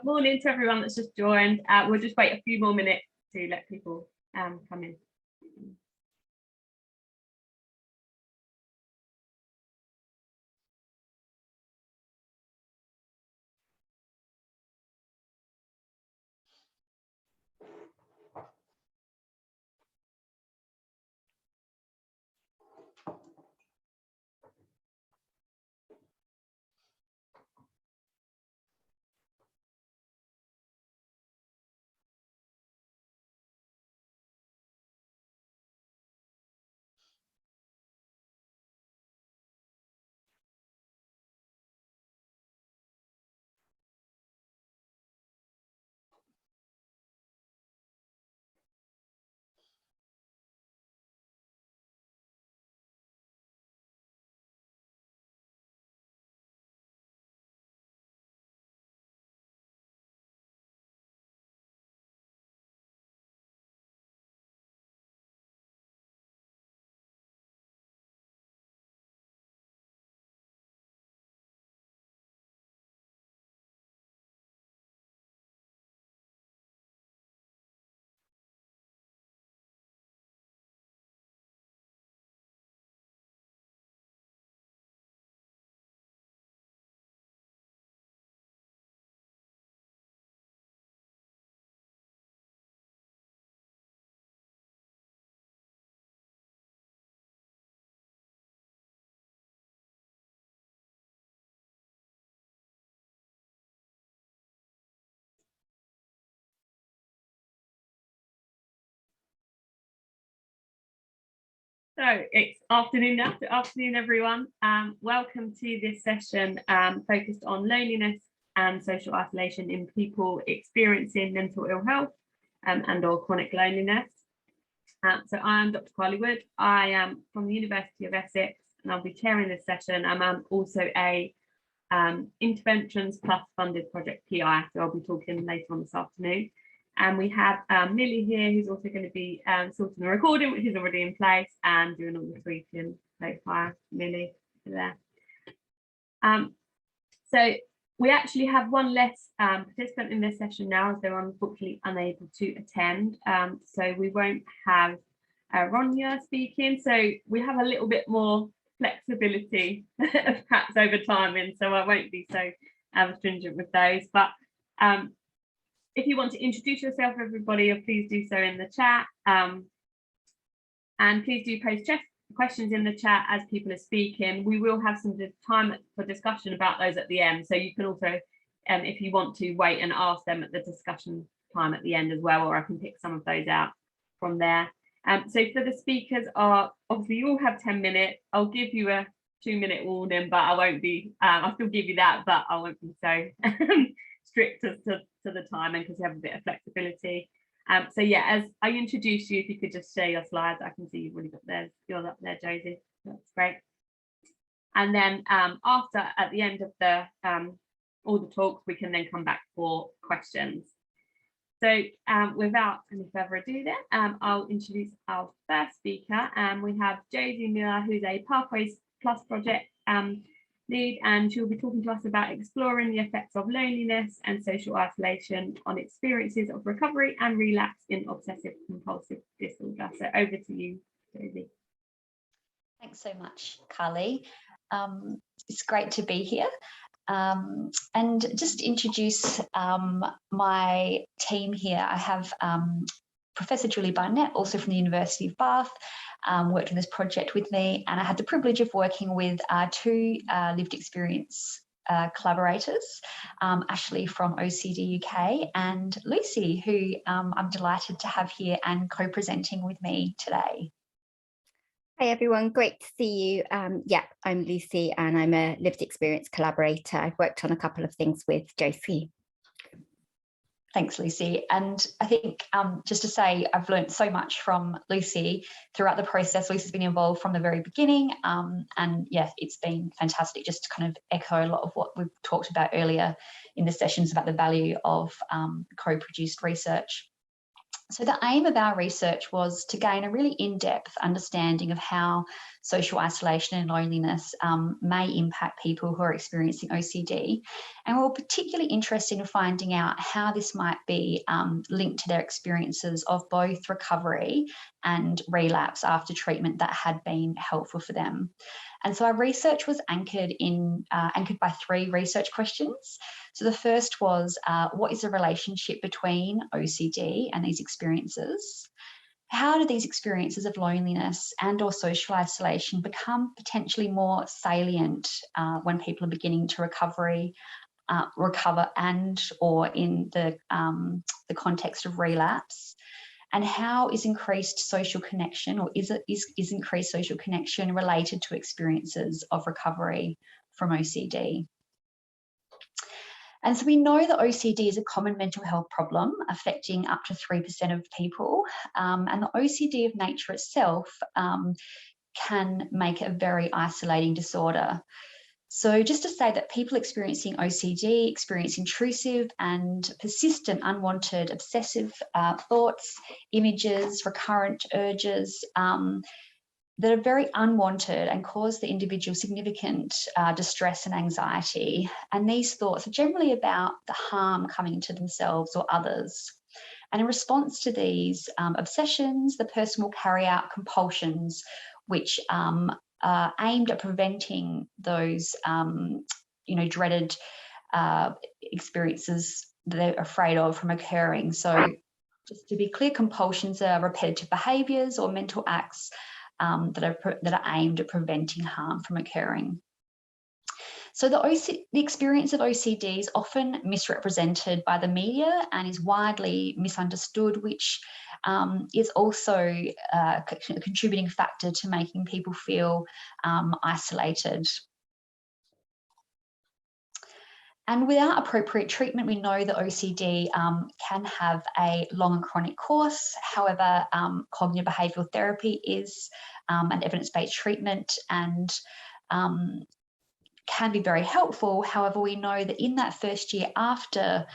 Morning to everyone that's just joined. We'll just wait a few more minutes to let people come in. So it's afternoon now. Good afternoon, everyone. Welcome to this session focused on loneliness and social isolation in people experiencing mental ill health and or chronic loneliness. So I'm Dr. Carly Wood. I am from the University of Essex and I'll be chairing this session. I'm also a Interventions Plus funded project PI, so I'll be talking later on this afternoon. And we have Millie here, who's also going to be sorting the recording, which is already in place, and doing all the tweeting. So hi, Millie, there. So we actually have one less participant in this session now, as they're unfortunately unable to attend. So we won't have Ronja speaking. So we have a little bit more flexibility, perhaps over time, and so I won't be so stringent with those. But if you want to introduce yourself, everybody, please do so in the chat. And please do post questions in the chat as people are speaking. We will have some time for discussion about those at the end. So you can also, if you want to, wait and ask them at the discussion time at the end as well, or I can pick some of those out from there. So for the speakers, obviously you all have 10 minutes. I'll give you a 2-minute warning, but I won't be, I'll still give you that, but I won't be so strict as to the time, and because you have a bit of flexibility. So yeah, as I introduce you, if you could just share your slides. I can see you've already got theirs. You're up there, Josie. That's great. And then after, at the end of the all the talks, we can then come back for questions. So without any further ado then, I'll introduce our first speaker. We have Josie Millar, who's a Pathways Plus project lead, and she'll be talking to us about exploring the effects of loneliness and social isolation on experiences of recovery and relapse in obsessive compulsive disorder. So over to you, Josie. Thanks so much, Carly. It's great to be here. And just introduce my team here. I have Professor Julie Barnett, also from the University of Bath, worked on this project with me, and I had the privilege of working with two lived experience collaborators, Ashley from OCD UK and Lucy, who I'm delighted to have here and co-presenting with me today. Hi everyone, great to see you. Yeah, I'm Lucy and I'm a lived experience collaborator. I've worked on a couple of things with Josie. Thanks, Lucy. And I think just to say, I've learned so much from Lucy throughout the process. Lucy's been involved from the very beginning. And yeah, it's been fantastic just to kind of echo a lot of what we've talked about earlier in the sessions about the value of co-produced research. So the aim of our research was to gain a really in-depth understanding of how social isolation and loneliness may impact people who are experiencing OCD. And we're particularly interested in finding out how this might be linked to their experiences of both recovery and relapse after treatment that had been helpful for them. And so our research was anchored by 3 research questions. So the first was, what is the relationship between OCD and these experiences? How do these experiences of loneliness and or social isolation become potentially more salient when people are beginning to recover and or in the context of relapse? And how is increased social connection, or is increased social connection related to experiences of recovery from OCD? And so we know that OCD is a common mental health problem affecting up to 3% of people. And the OCD of nature itself can make it a very isolating disorder. So just to say that people experiencing OCD experience intrusive and persistent unwanted obsessive thoughts, images, recurrent urges, that are very unwanted and cause the individual significant distress and anxiety. And these thoughts are generally about the harm coming to themselves or others. And in response to these obsessions, the person will carry out compulsions, which are aimed at preventing those, dreaded experiences that they're afraid of from occurring. So just to be clear, compulsions are repetitive behaviours or mental acts that are aimed at preventing harm from occurring. So the experience of OCD is often misrepresented by the media and is widely misunderstood, which is also a contributing factor to making people feel isolated. And without appropriate treatment, we know that OCD can have a long and chronic course. However, cognitive behavioural therapy is an evidence-based treatment and can be very helpful. However, we know that in that first year after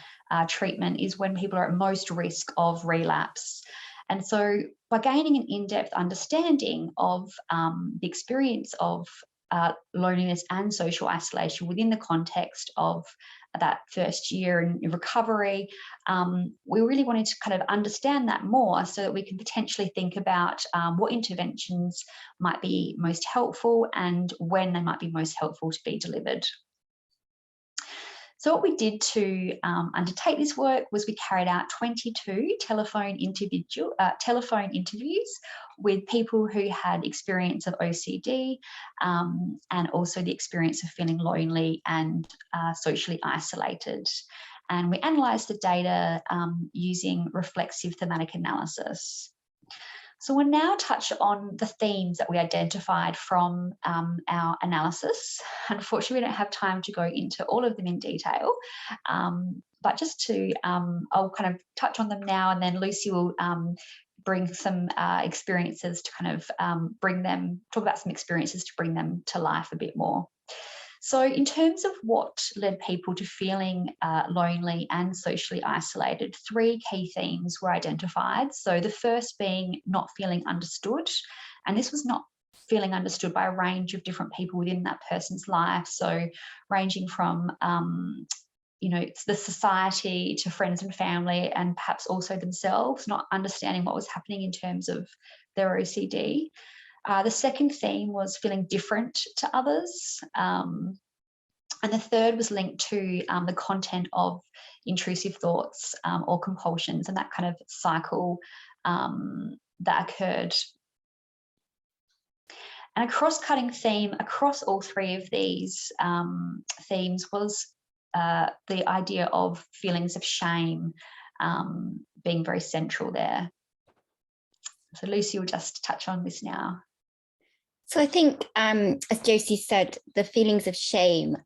treatment is when people are at most risk of relapse. And so by gaining an in-depth understanding of the experience of loneliness and social isolation within the context of that first year in recovery, we really wanted to kind of understand that more so that we can potentially think about what interventions might be most helpful and when they might be most helpful to be delivered. So what we did to undertake this work was we carried out 22 telephone interviews with people who had experience of OCD and also the experience of feeling lonely and socially isolated. And we analysed the data using reflexive thematic analysis. So we'll now touch on the themes that we identified from our analysis. Unfortunately, we don't have time to go into all of them in detail, but just to, I'll kind of touch on them now, and then Lucy will bring some experiences to kind of talk about some experiences to bring them to life a bit more. So in terms of what led people to feeling lonely and socially isolated, 3 key themes were identified. So the first being not feeling understood, and this was not feeling understood by a range of different people within that person's life. So ranging from it's the society to friends and family, and perhaps also themselves, not understanding what was happening in terms of their OCD. The second theme was feeling different to others. And the third was linked to the content of intrusive thoughts or compulsions and that kind of cycle that occurred. And a cross-cutting theme across all 3 of these themes was the idea of feelings of shame being very central there. So Lucy will just touch on this now. So I think, as Josie said, the feelings of shame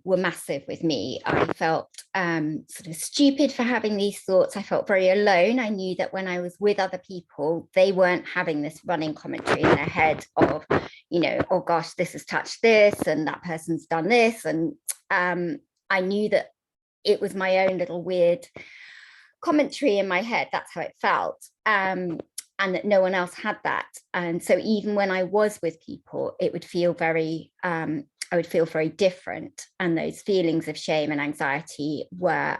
were massive with me. I felt sort of stupid for having these thoughts. I felt very alone. I knew that when I was with other people, they weren't having this running commentary in their head of, oh gosh, this has touched this and that person's done this. And I knew that it was my own little weird commentary in my head. That's how it felt. And that no one else had that. And so even when I was with people, it would feel very, I would feel very different. And those feelings of shame and anxiety were,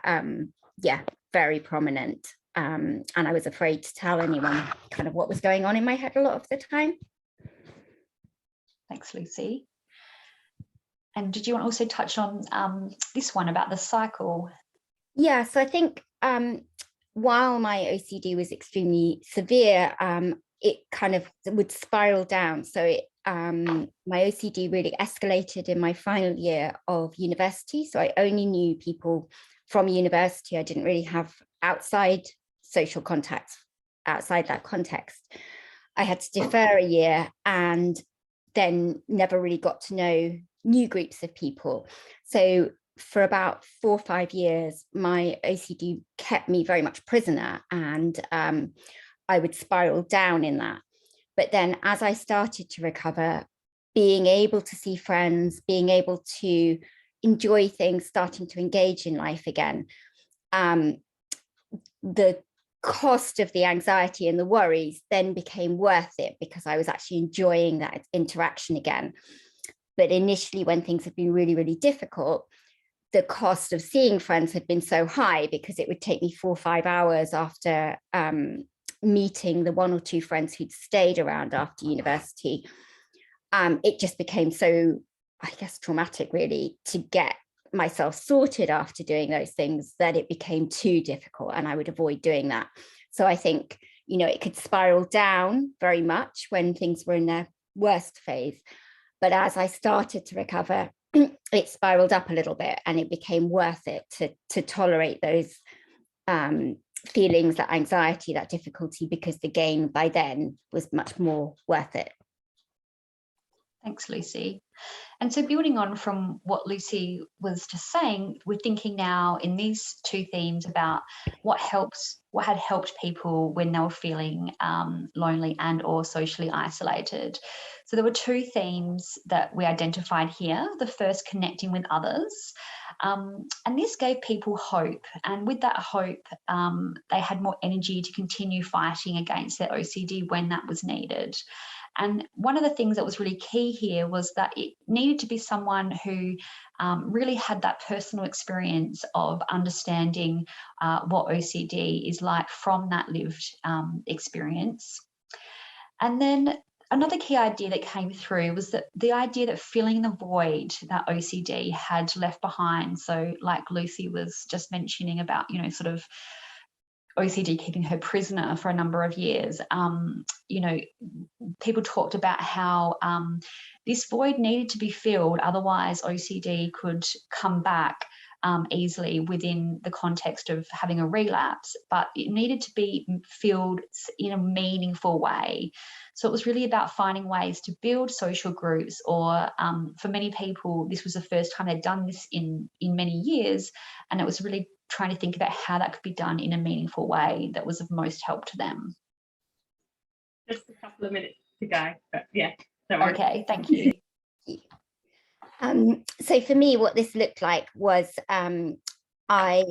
very prominent. And I was afraid to tell anyone kind of what was going on in my head a lot of the time. Thanks, Lucy. And did you want to also touch on this one about the cycle? Yeah, so I think while my OCD was extremely severe, it kind of would spiral down. So my OCD really escalated in my final year of university. So I only knew people from university. I didn't really have outside social contacts outside that context. I had to defer a year and then never really got to know new groups of people. So for about 4 or 5 years, my OCD kept me very much prisoner, and I would spiral down in that. But then as I started to recover, being able to see friends, being able to enjoy things, starting to engage in life again, the cost of the anxiety and the worries then became worth it, because I was actually enjoying that interaction again. But initially, when things had been really, really difficult, the cost of seeing friends had been so high, because it would take me 4 or 5 hours after meeting the 1 or 2 friends who'd stayed around after university. It just became so, I guess, traumatic really to get myself sorted after doing those things, that it became too difficult, and I would avoid doing that. So I think, you know, it could spiral down very much when things were in their worst phase. But as I started to recover, it spiraled up a little bit, and it became worth it to tolerate those feelings, that anxiety, that difficulty, because the gain by then was much more worth it. Thanks, Lucy. And so building on from what Lucy was just saying, we're thinking now in these 2 themes about what had helped people when they were feeling lonely and or socially isolated. So there were 2 themes that we identified here. The first, connecting with others. And this gave people hope. And with that hope, they had more energy to continue fighting against their OCD when that was needed. And one of the things that was really key here was that it needed to be someone who really had that personal experience of understanding what OCD is like from that lived experience. And then another key idea that came through was that the idea that filling the void that OCD had left behind. So like Lucy was just mentioning about, you know, sort of OCD keeping her prisoner for a number of years. You know, people talked about how this void needed to be filled, otherwise OCD could come back easily within the context of having a relapse, but it needed to be filled in a meaningful way. So it was really about finding ways to build social groups, or for many people, this was the first time they'd done this in many years, and it was really trying to think about how that could be done in a meaningful way that was of most help to them. Just a couple of minutes to go, but yeah. Okay, thank you. So for me, what this looked like was I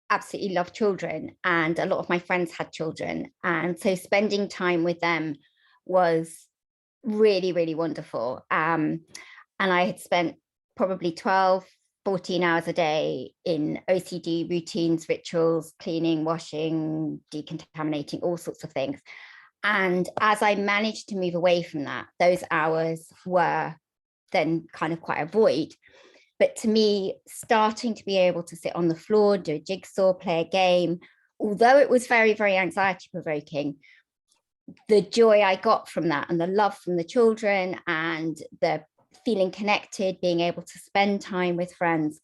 absolutely love children, and a lot of my friends had children. And so spending time with them was really, really wonderful. And I had spent probably 12, 14 hours a day in OCD routines, rituals, cleaning, washing, decontaminating, all sorts of things. And as I managed to move away from that, those hours were then kind of quite a void. But to me, starting to be able to sit on the floor, do a jigsaw, play a game, although it was very, very anxiety provoking, the joy I got from that, and the love from the children, and the feeling connected, being able to spend time with friends,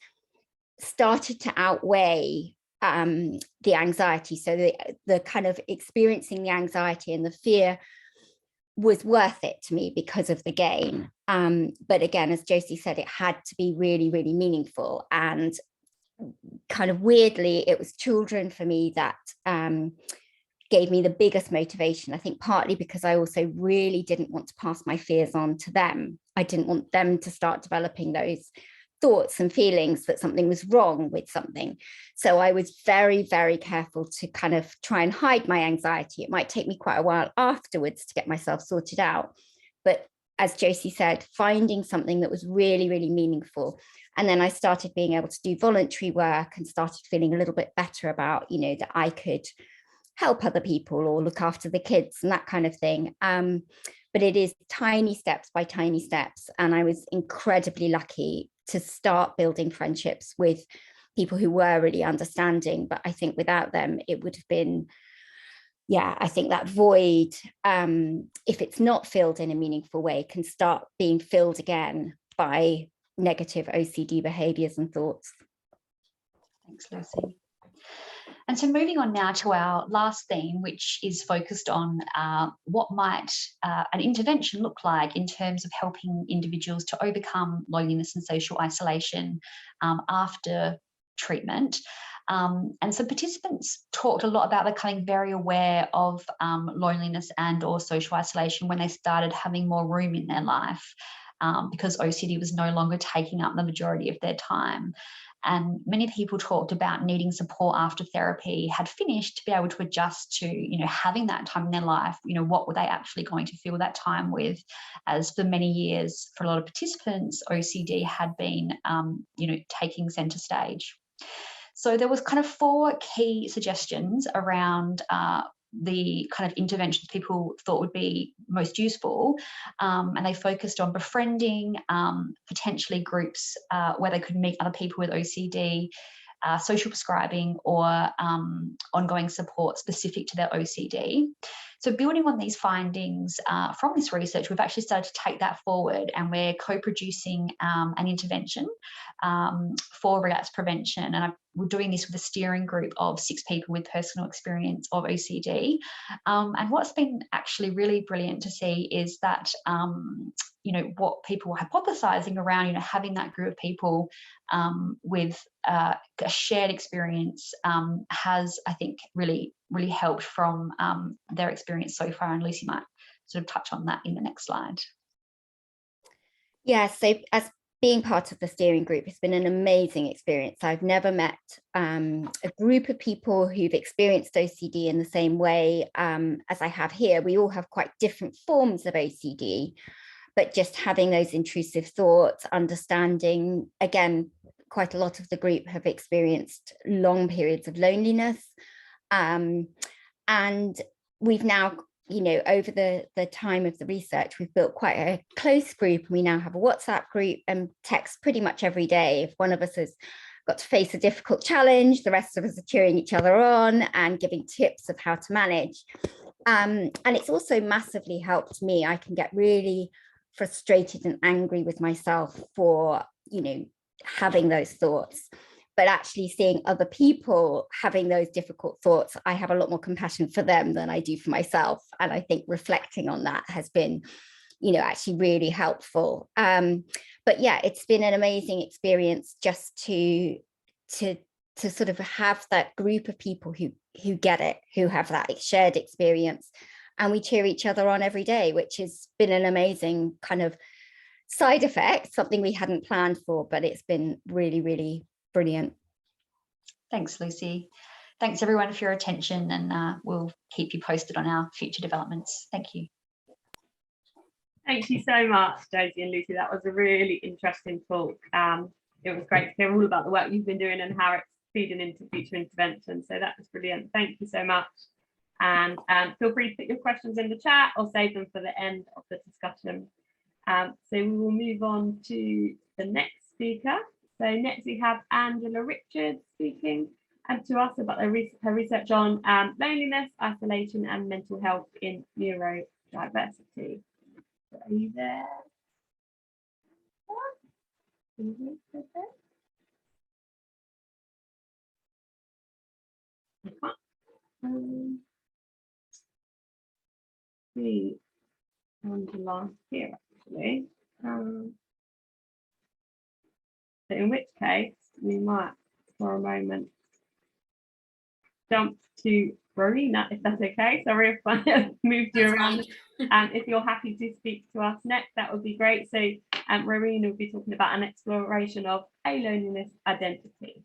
started to outweigh the anxiety. So the kind of experiencing the anxiety and the fear was worth it to me because of the gain. But again, as Josie said, it had to be really, really meaningful. And kind of weirdly, it was children for me that gave me the biggest motivation. I think partly because I also really didn't want to pass my fears on to them. I didn't want them to start developing those thoughts and feelings that something was wrong with something. So I was very, very careful to kind of try and hide my anxiety. It might take me quite a while afterwards to get myself sorted out. But as Josie said, finding something that was really, really meaningful. And then I started being able to do voluntary work and started feeling a little bit better about, you know, that I could help other people or look after the kids and that kind of thing. But it is tiny steps by tiny steps. And I was incredibly lucky to start building friendships with people who were really understanding. But I think without them, it would have been, yeah, I think that void, if it's not filled in a meaningful way, can start being filled again by negative OCD behaviors and thoughts. Thanks, Lucy. And so moving on now to our last theme, which is focused on what might an intervention look like in terms of helping individuals to overcome loneliness and social isolation after treatment. And so participants talked a lot about becoming very aware of loneliness and or social isolation when they started having more room in their life, because OCD was no longer taking up the majority of their time. And many people talked about needing support after therapy had finished to be able to adjust to, you know, having that time in their life. You know, what were they actually going to fill that time with? As for many years, for a lot of participants, OCD had been, you know, taking centre stage. So there was kind of 4 key suggestions around the kind of interventions people thought would be most useful, and they focused on befriending, potentially groups where they could meet other people with OCD, social prescribing, or ongoing support specific to their OCD. So building on these findings from this research, we've actually started to take that forward, and we're co-producing an intervention for relapse prevention. And we're doing this with a steering group of 6 people with personal experience of OCD. And what's been actually really brilliant to see is that, you know, what people were hypothesizing around, you know, having that group of people with a shared experience has, I think, really helped from their experience so far. And Lucy might sort of touch on that in the next slide. Yeah, so as being part of the steering group has been an amazing experience. I've never met a group of people who've experienced OCD in the same way as I have here. We all have quite different forms of OCD, but just having those intrusive thoughts, understanding, again, quite a lot of the group have experienced long periods of loneliness. And we've now, you know, over the time of the research, we've built quite a close group. We now have a WhatsApp group and text pretty much every day. If one of us has got to face a difficult challenge, the rest of us are cheering each other on and giving tips of how to manage. And it's also massively helped me. I can get really frustrated and angry with myself for, you know, having those thoughts. But actually seeing other people having those difficult thoughts, I have a lot more compassion for them than I do for myself. And I think reflecting on that has been, you know, actually really helpful. But yeah, it's been an amazing experience just to sort of have that group of people who get it, who have that shared experience. And we cheer each other on every day, which has been an amazing kind of side effect, something we hadn't planned for, but it's been really, really brilliant. Thanks, Lucy. Thanks everyone for your attention, and we'll keep you posted on our future developments. Thank you. Thank you so much, Josie and Lucy. That was a really interesting talk. It was great to hear all about the work you've been doing and how it's feeding into future intervention. So that was brilliant. Thank you so much. And feel free to put your questions in the chat or save them for the end of the discussion. So we will move on to the next speaker. So next we have Angela Richards speaking to us about her research on loneliness, isolation and mental health in neurodiversity. So are you there? See Angela here actually. So in which case we might for a moment jump to Rowena, if that's okay. Sorry if I moved you around. If you're happy to speak to us next, that would be great. So Rowena will be talking about an exploration of aloneness identity.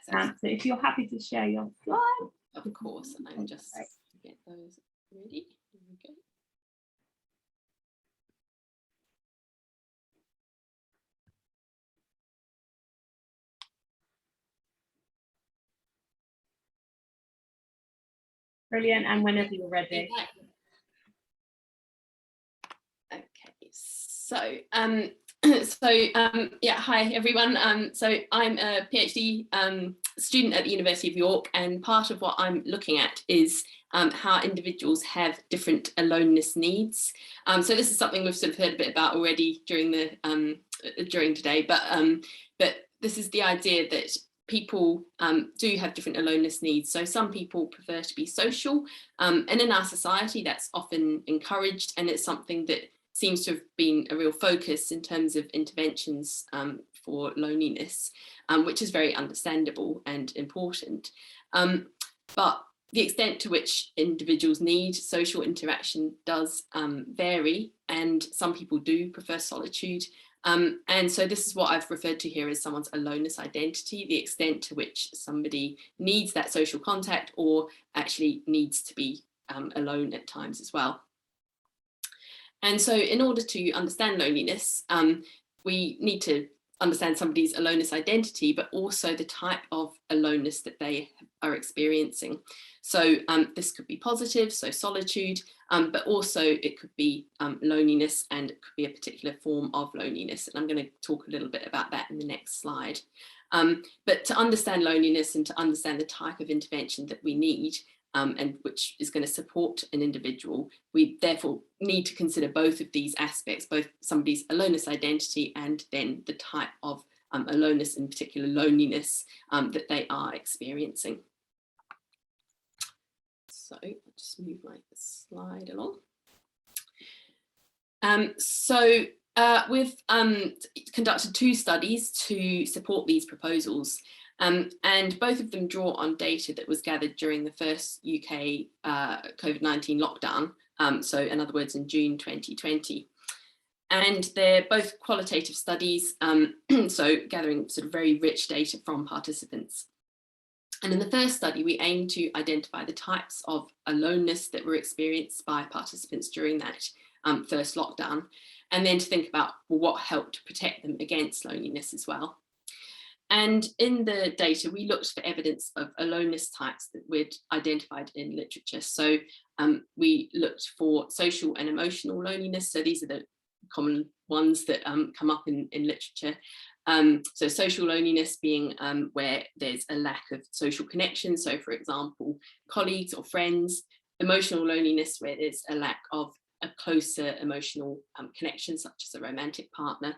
So if you're happy to share your slide. Of course, I'm just get those ready. Here we go. Brilliant, and whenever you're ready. Okay, so yeah, hi everyone. So I'm a PhD student at the University of York, and part of what I'm looking at is how individuals have different aloneness needs. So this is something we've sort of heard a bit about already during the during today, but this is the idea that people do have different aloneness needs. So some people prefer to be social, and in our society that's often encouraged, and it's something that seems to have been a real focus in terms of interventions for loneliness, which is very understandable and important. But the extent to which individuals need social interaction does vary, and some people do prefer solitude. And so this is what I've referred to here as someone's aloneness identity, the extent to which somebody needs that social contact or actually needs to be alone at times as well. And so in order to understand loneliness, we need to understand somebody's aloneness identity, but also the type of aloneness that they are experiencing. So this could be positive, so solitude, but also it could be loneliness, and it could be a particular form of loneliness. And I'm going to talk a little bit about that in the next slide. But to understand loneliness and to understand the type of intervention that we need, and which is going to support an individual, we therefore need to consider both of these aspects, both somebody's aloneness identity and then the type of aloneness, in particular loneliness, that they are experiencing. So I'll just move my slide along. We've conducted 2 studies to support these proposals. And both of them draw on data that was gathered during the first UK COVID-19 lockdown, so in other words in June 2020. And they're both qualitative studies, so gathering sort of very rich data from participants. And in the first study, we aimed to identify the types of aloneness that were experienced by participants during that first lockdown, and then to think about, well, what helped protect them against loneliness as well. And in the data, we looked for evidence of aloneness types that we'd identified in literature. So we looked for social and emotional loneliness. So these are the common ones that come up in literature. So social loneliness being where there's a lack of social connection. So for example, colleagues or friends. Emotional loneliness where there's a lack of a closer emotional connection, such as a romantic partner.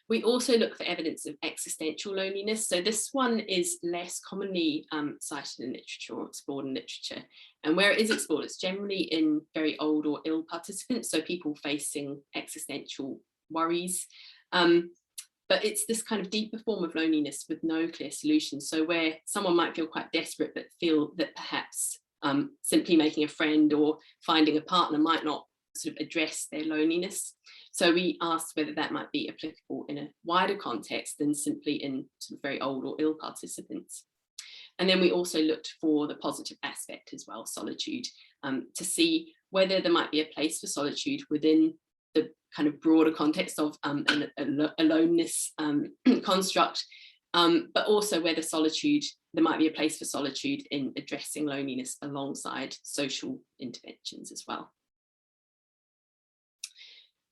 We also look for evidence of existential loneliness. So this one is less commonly cited in literature or explored in literature. And where it is explored, it's generally in very old or ill participants, so people facing existential worries. But it's this kind of deeper form of loneliness with no clear solution. So where someone might feel quite desperate, but feel that perhaps simply making a friend or finding a partner might not sort of address their loneliness. So we asked whether that might be applicable in a wider context than simply in sort of very old or ill participants. And then we also looked for the positive aspect as well, solitude, to see whether there might be a place for solitude within the kind of broader context of an aloneness construct, but also whether there might be a place for solitude in addressing loneliness alongside social interventions as well.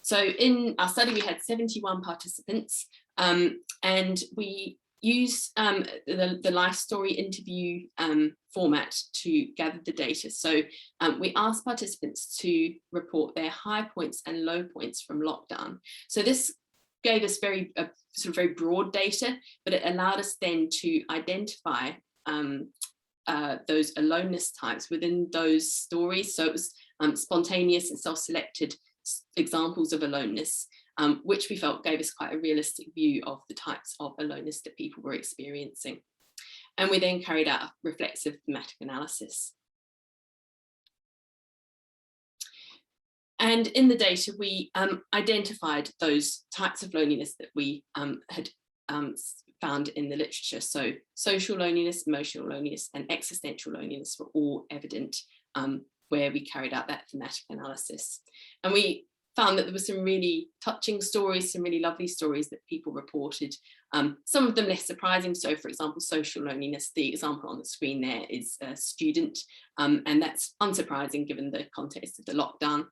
So in our study, we had 71 participants, and we used the life story interview format to gather the data. So we asked participants to report their high points and low points from lockdown. So this gave us sort of very broad data, but it allowed us then to identify those aloneness types within those stories. So it was spontaneous and self-selected examples of aloneness, which we felt gave us quite a realistic view of the types of aloneness that people were experiencing. And we then carried out a reflexive thematic analysis. And in the data, we identified those types of loneliness that we had found in the literature. So social loneliness, emotional loneliness, and existential loneliness were all evident where we carried out that thematic analysis. And we found that there were some really touching stories, some really lovely stories that people reported. Some of them less surprising. So for example, social loneliness, the example on the screen there is a student, and that's unsurprising given the context of the lockdown.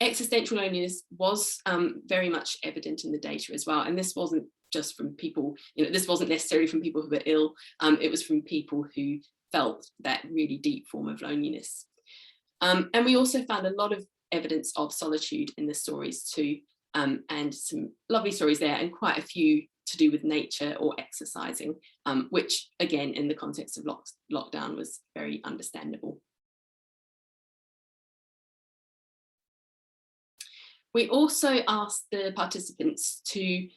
Existential loneliness was very much evident in the data as well. And this wasn't just from people, this wasn't necessarily from people who were ill, it was from people who felt that really deep form of loneliness. And we also found a lot of evidence of solitude in the stories too, and some lovely stories there, and quite a few to do with nature or exercising, which again in the context of lockdown was very understandable. We also asked the participants to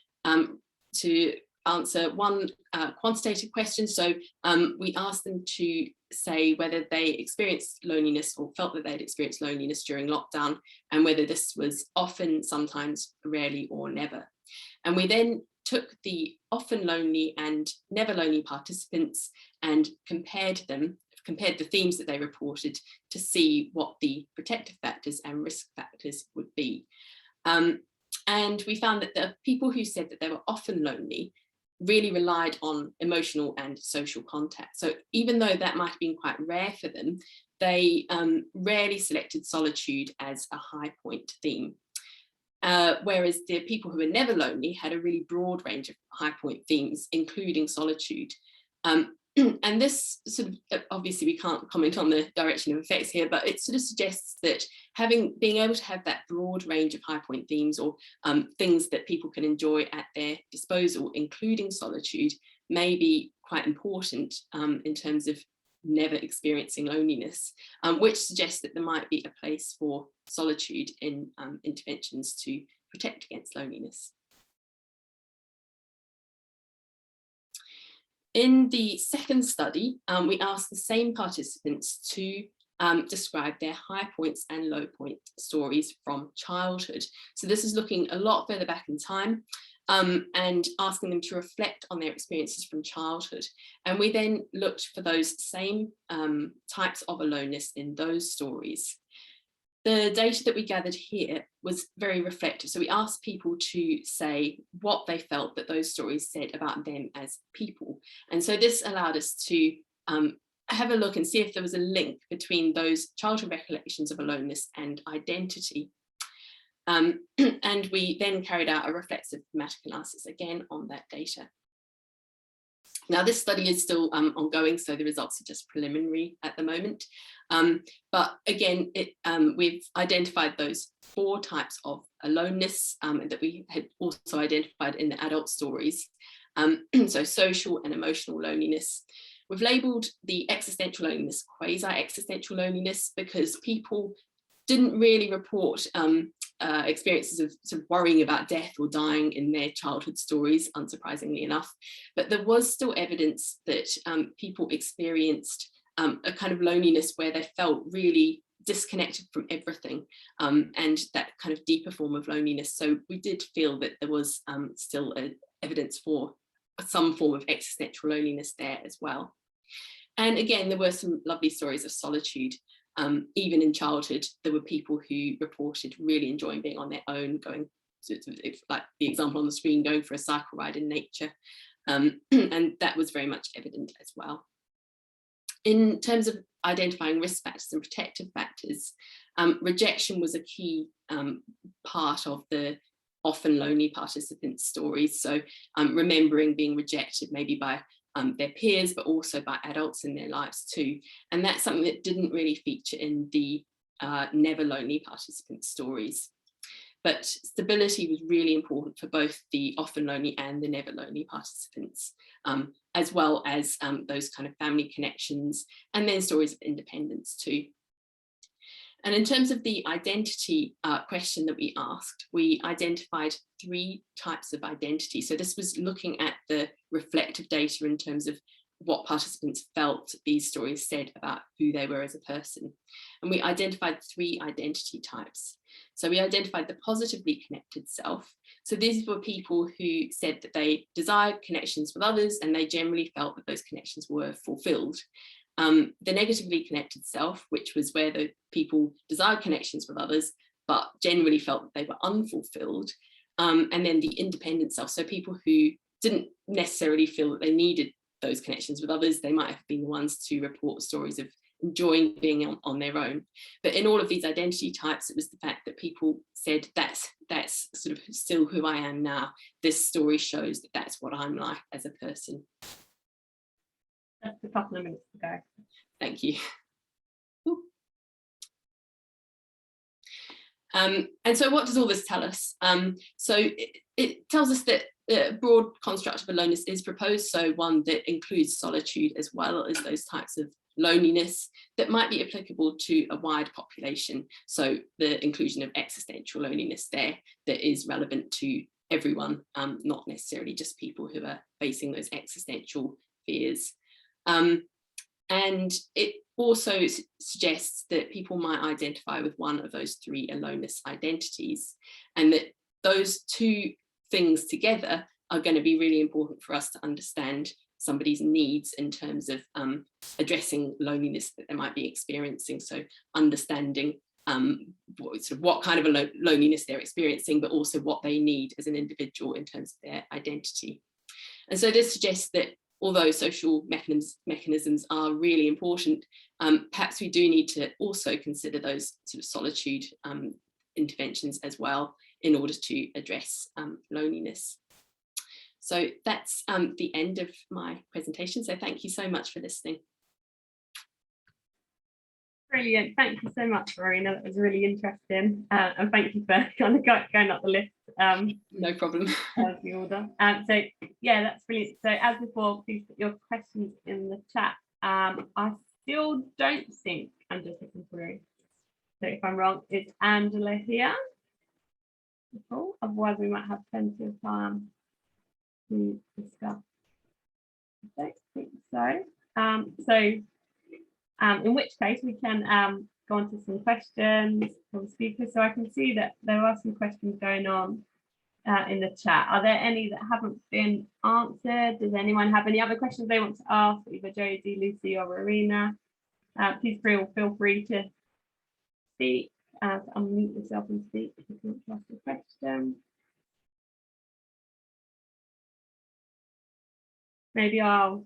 answer one quantitative question. So we asked them to say whether they experienced loneliness or felt that they'd experienced loneliness during lockdown, and whether this was often, sometimes, rarely, or never. And we then took the often lonely and never lonely participants and compared the themes that they reported to see what the protective factors and risk factors would be. And we found that the people who said that they were often lonely really relied on emotional and social contact. So even though that might have been quite rare for them, they rarely selected solitude as a high point theme. Whereas the people who were never lonely had a really broad range of high point themes, including solitude. And this sort of, obviously we can't comment on the direction of effects here, but it sort of suggests that being able to have that broad range of high point themes, or things that people can enjoy at their disposal, including solitude, may be quite important in terms of never experiencing loneliness, which suggests that there might be a place for solitude in interventions to protect against loneliness. In the second study, we asked the same participants to describe their high points and low point stories from childhood. So this is looking a lot further back in time, and asking them to reflect on their experiences from childhood. And we then looked for those same types of aloneness in those stories. The data that we gathered here was very reflective. So we asked people to say what they felt that those stories said about them as people. And so this allowed us to have a look and see if there was a link between those childhood recollections of aloneness and identity. And we then carried out a reflexive thematic analysis again on that data. Now, this study is still ongoing, so the results are just preliminary at the moment. But again, we've identified those 4 types of aloneness that we had also identified in the adult stories. So social and emotional loneliness. We've labelled the existential loneliness quasi-existential loneliness because people didn't really report experiences of sort of worrying about death or dying in their childhood stories, unsurprisingly enough. But there was still evidence that people experienced a kind of loneliness where they felt really disconnected from everything, and that kind of deeper form of loneliness. So we did feel that there was still evidence for some form of existential loneliness there as well. And again, there were some lovely stories of solitude. Even in childhood, there were people who reported really enjoying being on their own, going to, like the example on the screen, going for a cycle ride in nature. And that was very much evident as well. In terms of identifying risk factors and protective factors, rejection was a key part of the often lonely participants' stories. So remembering being rejected maybe by their peers, but also by adults in their lives too. And that's something that didn't really feature in the never lonely participant stories. But stability was really important for both the often lonely and the never lonely participants, as well as those kind of family connections, and then stories of independence too. And in terms of the identity question that we asked, we identified 3 types of identity. So this was looking at the reflective data in terms of what participants felt these stories said about who they were as a person. And we identified 3 identity types. So we identified the positively connected self. So these were people who said that they desired connections with others and they generally felt that those connections were fulfilled. The negatively connected self, which was where the people desired connections with others, but generally felt that they were unfulfilled. And then the independent self, so people who didn't necessarily feel that they needed those connections with others. They might have been the ones to report stories of enjoying being on their own. But in all of these identity types, it was the fact that people said, that's sort of still who I am now. This story shows that that's what I'm like as a person. That's a couple of minutes ago. Thank you. And so what does all this tell us? So it tells us that a broad construct of aloneness is proposed, so one that includes solitude as well as those types of loneliness that might be applicable to a wide population. So the inclusion of existential loneliness there that is relevant to everyone, not necessarily just people who are facing those existential fears. And it also suggests that people might identify with one of those 3 aloneness identities, and that those 2 things together are going to be really important for us to understand somebody's needs in terms of addressing loneliness that they might be experiencing. So understanding what kind of a loneliness they're experiencing, but also what they need as an individual in terms of their identity. And so this suggests that although social mechanisms are really important, perhaps we do need to also consider those sort of solitude interventions as well in order to address loneliness. So that's the end of my presentation. So thank you so much for listening. Brilliant. Thank you so much, Rowena. That was really interesting. And thank you for kind of going up the list. No problem. Of the order. So yeah, that's brilliant. So as before, please put your questions in the chat. I still don't think I'm just looking through. So if I'm wrong, it's Angela here. Cool. Otherwise, we might have plenty of time to discuss. I don't think so. In which case we can go on to some questions from the speakers. So I can see that there are some questions going on in the chat. Are there any that haven't been answered? Does anyone have any other questions they want to ask, either Josie, Lucy or Rowena? Please feel free to speak, unmute yourself and speak if you want to ask a question. Maybe while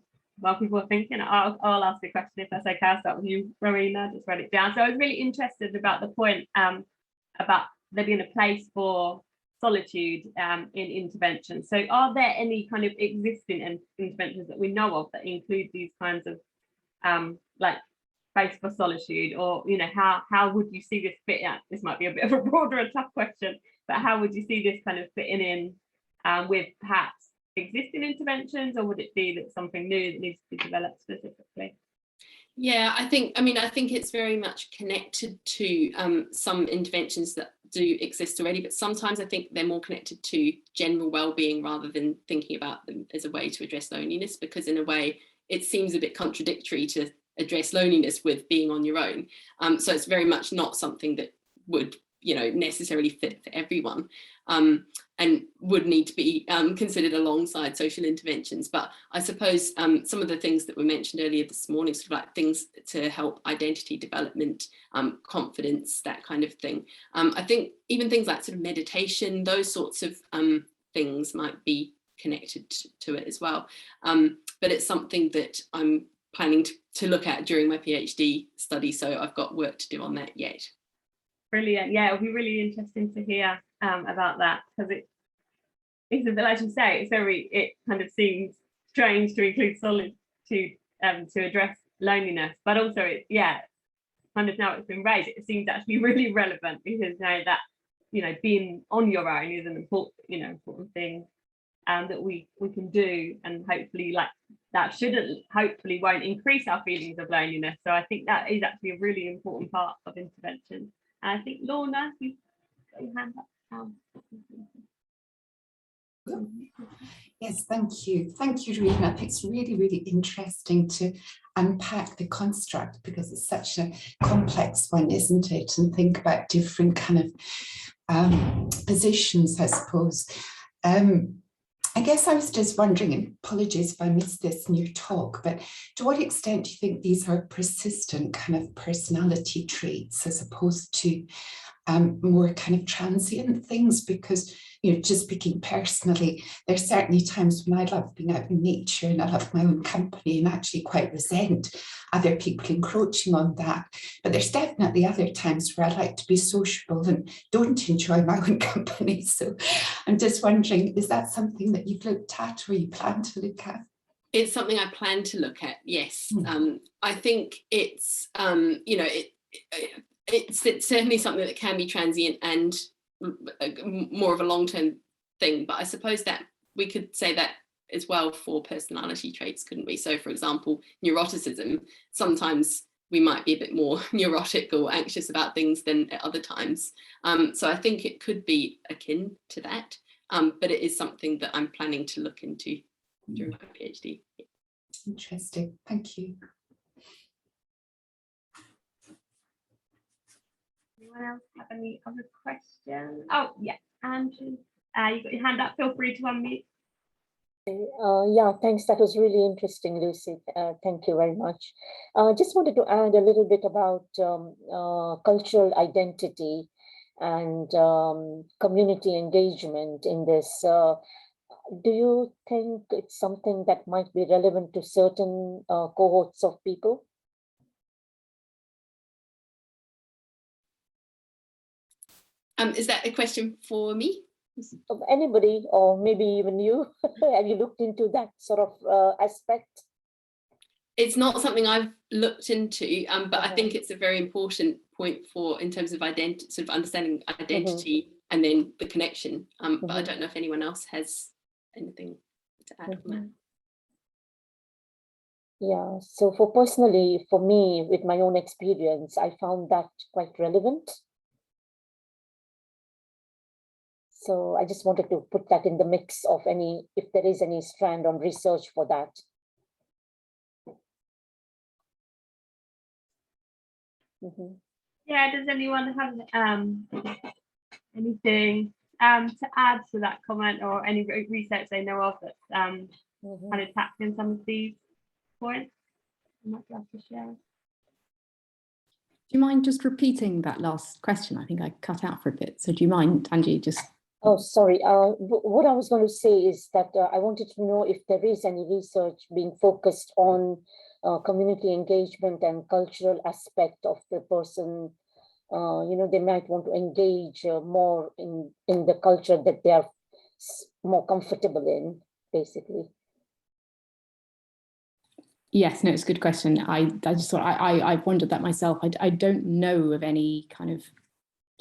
people are thinking, I'll ask a question if that's okay. I'll start with you, Rowena, just write it down. So I was really interested about the point about there being a place for solitude in intervention. So are there any kind of existing interventions that we know of that include these kinds of like space for solitude, or how would you see this fit in? This might be a bit of a broader and tough question, but how would you see this kind of fitting in with perhaps existing interventions, or would it be that something new that needs to be developed specifically? Yeah, I think it's very much connected to some interventions that do exist already, but sometimes I think they're more connected to general well-being rather than thinking about them as a way to address loneliness, because in a way it seems a bit contradictory to address loneliness with being on your own. So it's very much not something that would necessarily fit for everyone, and would need to be considered alongside social interventions. But I suppose some of the things that were mentioned earlier this morning, sort of like things to help identity development, confidence, that kind of thing. I think even things like sort of meditation, those sorts of things might be connected to it as well. But it's something that I'm planning to look at during my PhD study, so I've got work to do on that yet. Brilliant. Yeah, it'll be really interesting to hear about that, because it's a bit, as you say, it kind of seems strange to include solitude to address loneliness, but also kind of now it's been raised, it seems actually really relevant, because now that being on your own is an important thing that we can do, and hopefully that hopefully won't increase our feelings of loneliness. So I think that is actually a really important part of intervention. And I think Lorna, you've got your hand up. Yes, thank you. Thank you, Rowena. It's really, really interesting to unpack the construct because it's such a complex one, isn't it? And think about different kind of positions, I suppose. I guess I was just wondering, and apologies if I missed this in your talk, but to what extent do you think these are persistent kind of personality traits as opposed to more kind of transient things? Because, you know, just speaking personally, there's certainly times when I love being out in nature and I love my own company and actually quite resent other people encroaching on that. But there's definitely other times where I like to be sociable and don't enjoy my own company. So I'm just wondering, is that something that you've looked at or you plan to look at? It's something I plan to look at, yes. I think it's, you know, it's certainly something that can be transient and more of a long-term thing, but I suppose that we could say that as well for personality traits, couldn't we? So for example, neuroticism, sometimes we might be a bit more neurotic or anxious about things than at other times. So I think it could be akin to that, but it is something that I'm planning to look into during my PhD. Interesting, thank you. Anyone else have any other questions? Oh, yeah, Andrew, you got your hand up. Feel free to unmute. Yeah, thanks. That was really interesting, Lucy. Thank you very much. Just wanted to add a little bit about cultural identity and community engagement in this. Do you think it's something that might be relevant to certain cohorts of people? Is that a question for me? Of anybody, or maybe even you? Have you looked into that sort of aspect? It's not something I've looked into, but I think it's a very important point for in terms of identity, sort of understanding identity and then the connection. But I don't know if anyone else has anything to add on that. Yeah, so personally, for me, with my own experience, I found that quite relevant. So I just wanted to put that in the mix of any, if there is any strand on research for that. Yeah, does anyone have anything to add to that comment, or any research they know of that's kind of tackling some of these points? You might be able to share. Do you mind just repeating that last question? I think I cut out for a bit. So do you mind, Angie, just... Oh, sorry. What I was going to say is that I wanted to know if there is any research being focused on community engagement and cultural aspect of the person. You know, they might want to engage more in the culture that they are more comfortable in, basically. Yes, no, it's a good question. I just thought I wondered that myself. I don't know of any kind of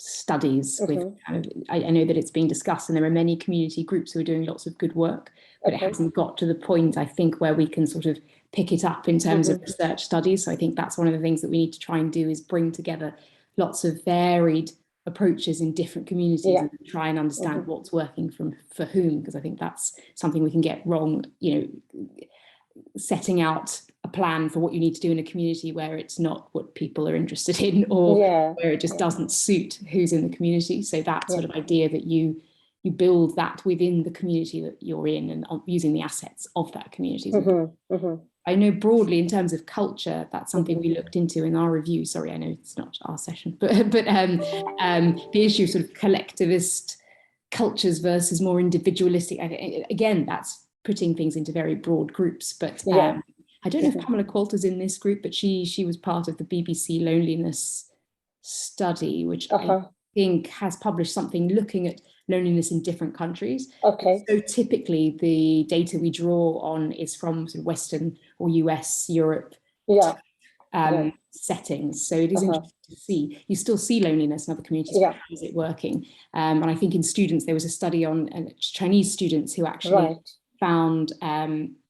studies with kind of, I know that it's being discussed and there are many community groups who are doing lots of good work, but it hasn't got to the point, I think, where we can sort of pick it up in terms of research studies. So I think that's one of the things that we need to try and do, is bring together lots of varied approaches in different communities and try and understand what's working for whom, because I think that's something we can get wrong, you know, setting out a plan for what you need to do in a community where it's not what people are interested in, or where it just doesn't suit who's in the community. So that sort of idea that you build that within the community that you're in and using the assets of that community. I know broadly in terms of culture, that's something we looked into in our review. Sorry, I know it's not our session, but the issue of sort of collectivist cultures versus more individualistic. Again, that's putting things into very broad groups, but I don't know if Pamela Qualter's in this group, but she was part of the BBC loneliness study, which I think has published something looking at loneliness in different countries. So typically the data we draw on is from sort of Western or US, Europe settings. So it is interesting to see. You still see loneliness in other communities, but how is it working? And I think in students, there was a study on Chinese students who actually found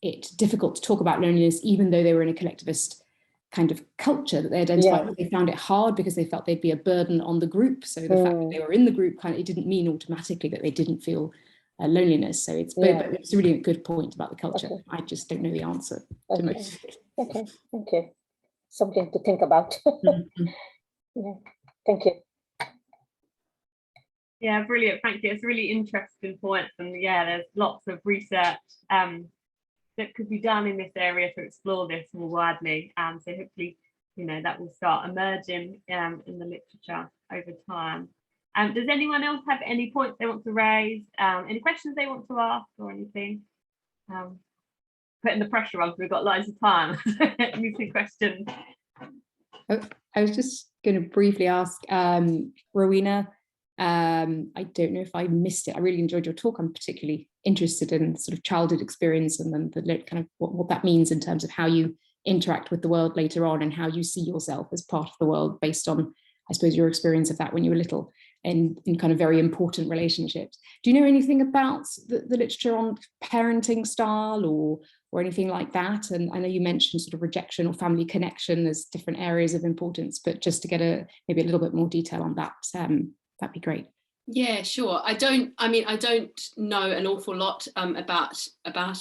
it difficult to talk about loneliness, even though they were in a collectivist kind of culture that they identified. They found it hard because they felt they'd be a burden on the group. So the fact that they were in the group, it didn't mean automatically that they didn't feel loneliness. So it's, Yeah. but it's really a good point about the culture. Okay. I just don't know the answer to Okay. most. Okay, thank you. Something to think about. Mhm. Yeah, thank you. Yeah, brilliant. Thank you. It's really interesting points, and yeah, there's lots of research that could be done in this area to explore this more widely. So hopefully, you know, that will start emerging in the literature over time. Does anyone else have any points they want to raise? Any questions they want to ask or anything? Putting the pressure on, we've got loads of time. Any questions? I was just going to briefly ask Rowena. I don't know if I missed it. I really enjoyed your talk. I'm particularly interested in sort of childhood experience and then the kind of what that means in terms of how you interact with the world later on and how you see yourself as part of the world based on, I suppose, your experience of that when you were little in kind of very important relationships. Do you know anything about the literature on parenting style or anything like that? And I know you mentioned sort of rejection or family connection as different areas of importance, but just to get maybe a little bit more detail on that, that'd be great. Yeah, sure. I don't know an awful lot about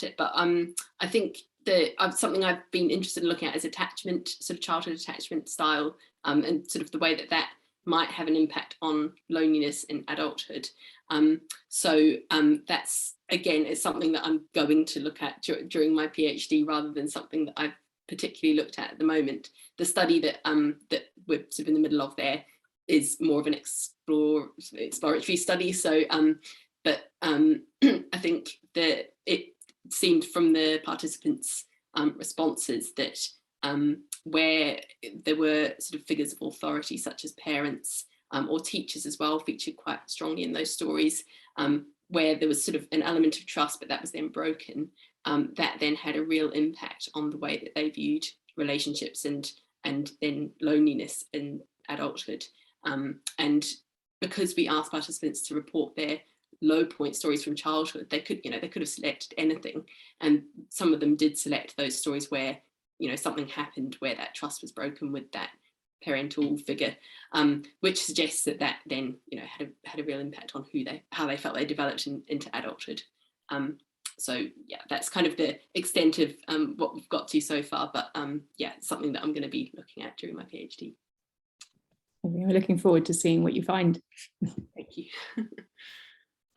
it, but I think that something I've been interested in looking at is attachment, sort of childhood attachment style, and sort of the way that might have an impact on loneliness in adulthood. So that's, again, is something that I'm going to look at during my PhD rather than something that I've particularly looked at the moment. The study that we're sort of in the middle of there is more of an exploratory study. So, but I think that it seemed from the participants' responses that where there were sort of figures of authority, such as parents or teachers as well, featured quite strongly in those stories, where there was sort of an element of trust, but that was then broken. That then had a real impact on the way that they viewed relationships and then loneliness in adulthood. And because we asked participants to report their low point stories from childhood, they could have selected anything, and some of them did select those stories where, you know, something happened where that trust was broken with that parental figure, which suggests that then, you know, had a real impact on how they felt they developed into adulthood. So yeah, that's kind of the extent of what we've got to so far, but yeah, it's something that I'm going to be looking at during my PhD. We're looking forward to seeing what you find. Thank you.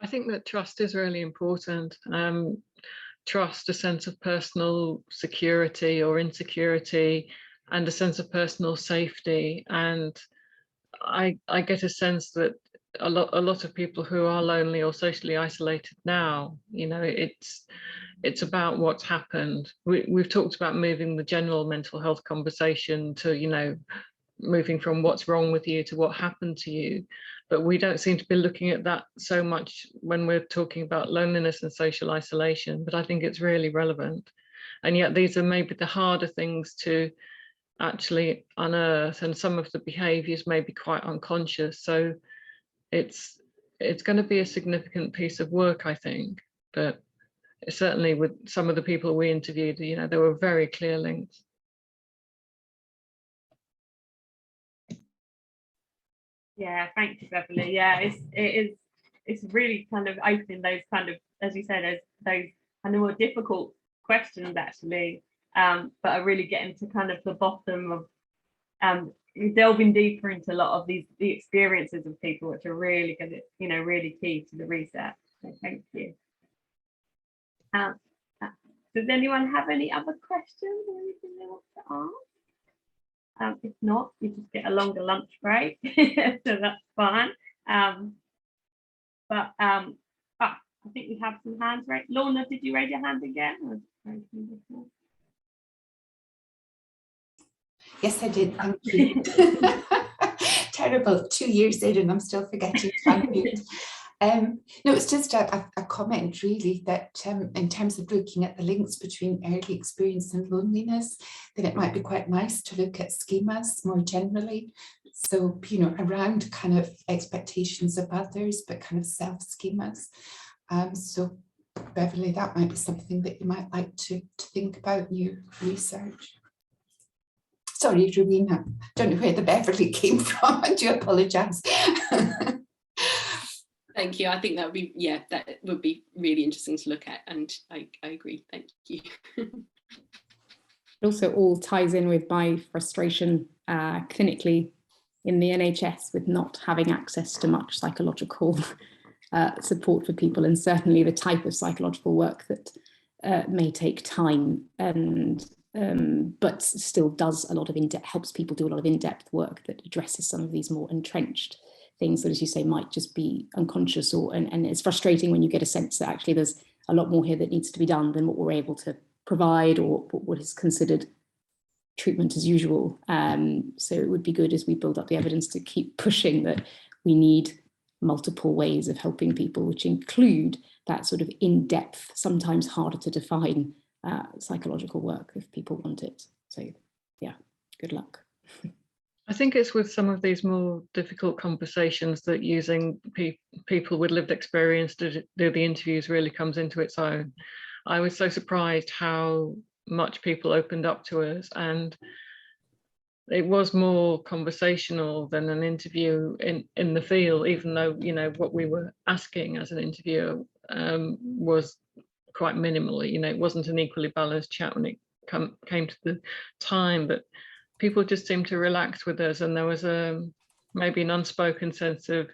I think that trust is really important. Trust, a sense of personal security or insecurity, and a sense of personal safety. And I get a sense that a lot of people who are lonely or socially isolated now, you know, it's about what's happened. We've talked about moving the general mental health conversation to, you know, moving from what's wrong with you to what happened to you, but we don't seem to be looking at that so much when we're talking about loneliness and social isolation. But I think it's really relevant, and yet these are maybe the harder things to actually unearth, and some of the behaviors may be quite unconscious. So it's going to be a significant piece of work, I think. But certainly with some of the people we interviewed, you know, there were very clear links. Yeah, thank you, Beverly. Yeah, it's really kind of opening those kind of, as you said, those kind of more difficult questions actually, but are really getting to kind of the bottom of delving deeper into a lot of the experiences of people, which are really going to, you know, really key to the research. So thank you. Does anyone have any other questions or anything they want to ask? If not, you just get a longer lunch break, so that's fine. But I think we have some hands raised. Lorna, did you raise your hand again? Yes, I did. Thank you. Terrible. 2 years in, and I'm still forgetting to unmute. No, it's just a comment really that in terms of looking at the links between early experience and loneliness, then it might be quite nice to look at schemas more generally. So, you know, around kind of expectations of others, but kind of self-schemas. So, Beverly, that might be something that you might like to think about in your research. Sorry, Rowena, don't know where the Beverly came from. I do apologise. Thank you. I think that would be, yeah, that would be really interesting to look at, and I agree. Thank you. It also all ties in with my frustration clinically in the NHS with not having access to much psychological support for people, and certainly the type of psychological work that may take time, and but still does a lot of helps people do a lot of in-depth work that addresses some of these more entrenched things that, as you say, might just be unconscious, and it's frustrating when you get a sense that actually there's a lot more here that needs to be done than what we're able to provide, or what is considered treatment as usual. So it would be good, as we build up the evidence, to keep pushing that we need multiple ways of helping people, which include that sort of in-depth, sometimes harder to define psychological work if people want it. So yeah, good luck. I think it's with some of these more difficult conversations that using people with lived experience to do the interviews really comes into its own. I was so surprised how much people opened up to us, and it was more conversational than an interview in the field, even though, you know, what we were asking as an interviewer was quite minimal. You know, it wasn't an equally balanced chat when it came to the time, but people just seemed to relax with us, and there was maybe an unspoken sense of,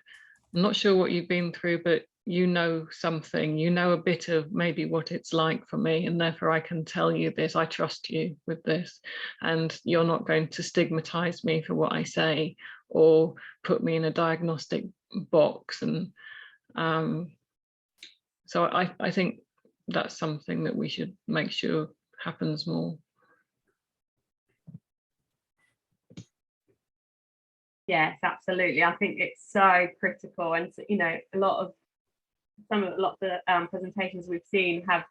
I'm not sure what you've been through, but you know something, you know a bit of maybe what it's like for me, and therefore I can tell you this, I trust you with this, and you're not going to stigmatize me for what I say or put me in a diagnostic box. And so I think that's something that we should make sure happens more. Yes, absolutely. I think it's so critical, and you know, a lot of the presentations we've seen have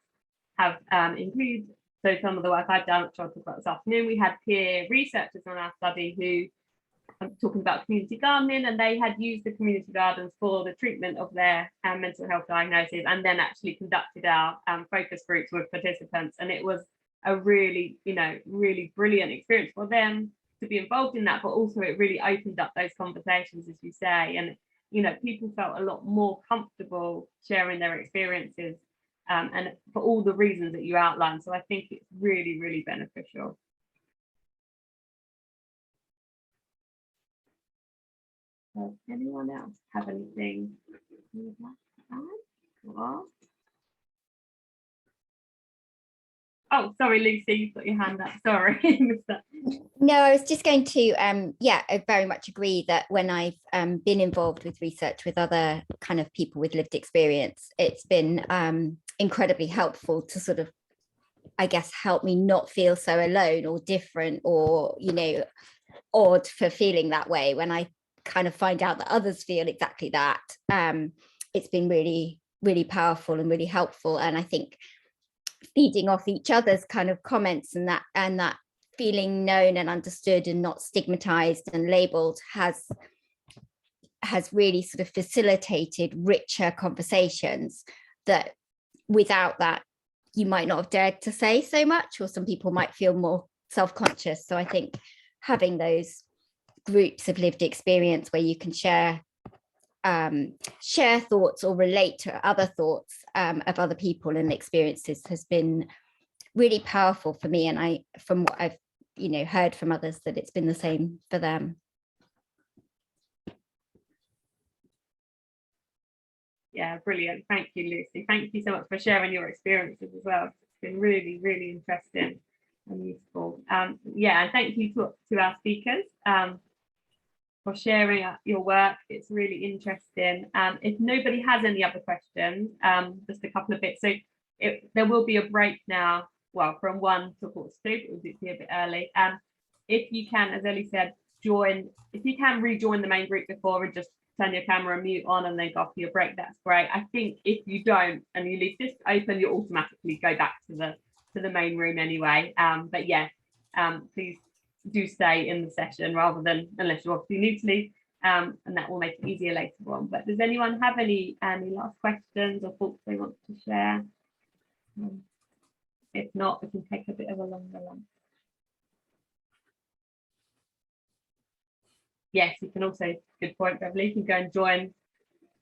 included. So some of the work I've done, which I'll talk about this afternoon, we had peer researchers on our study who talking about community gardening, and they had used the community gardens for the treatment of their mental health diagnosis, and then actually conducted our focus groups with participants, and it was a really, you know, really brilliant experience for them to be involved in that, but also it really opened up those conversations, as you say, and you know, people felt a lot more comfortable sharing their experiences, and for all the reasons that you outlined. So I think it's really, really beneficial. Does anyone else have anything you would like to add or ask? Oh, sorry, Lucy, you've got your hand up. Sorry, missed that. No, I was just going to, yeah, I very much agree that when I've been involved with research with other kind of people with lived experience, it's been incredibly helpful to sort of, I guess, help me not feel so alone or different or, you know, odd for feeling that way. When I kind of find out that others feel exactly that, it's been really, really powerful and really helpful. And I think feeding off each other's kind of comments and that feeling known and understood and not stigmatized and labeled has really sort of facilitated richer conversations that without that you might not have dared to say so much, or some people might feel more self-conscious. So I think having those groups of lived experience where you can share thoughts or relate to other thoughts of other people and experiences has been really powerful for me, and I, from what I've, you know, heard from others, that it's been the same for them. Yeah, brilliant. Thank you, Lucy. Thank you so much for sharing your experiences as well. It's been really, really interesting and useful. Yeah, and thank you to our speakers for sharing your work. It's really interesting. If nobody has any other questions, just a couple of bits. So there will be a break now, well, from 1 to 2, it will be a bit early. If you can, as Ellie said, if you can rejoin the main group before and just turn your camera and mute on and then go off for your break, that's great. I think if you don't and you leave this open, you automatically go back to the main room anyway. But yeah, please do stay in the session rather than, unless you're obviously new to leave, and that will make it easier later on. But does anyone have any last questions or thoughts they want to share? If not, we can take a bit of a longer one. Yes, you can also, good point, Beverly, you can go and join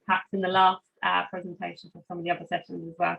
perhaps in the last presentation for some of the other sessions as well.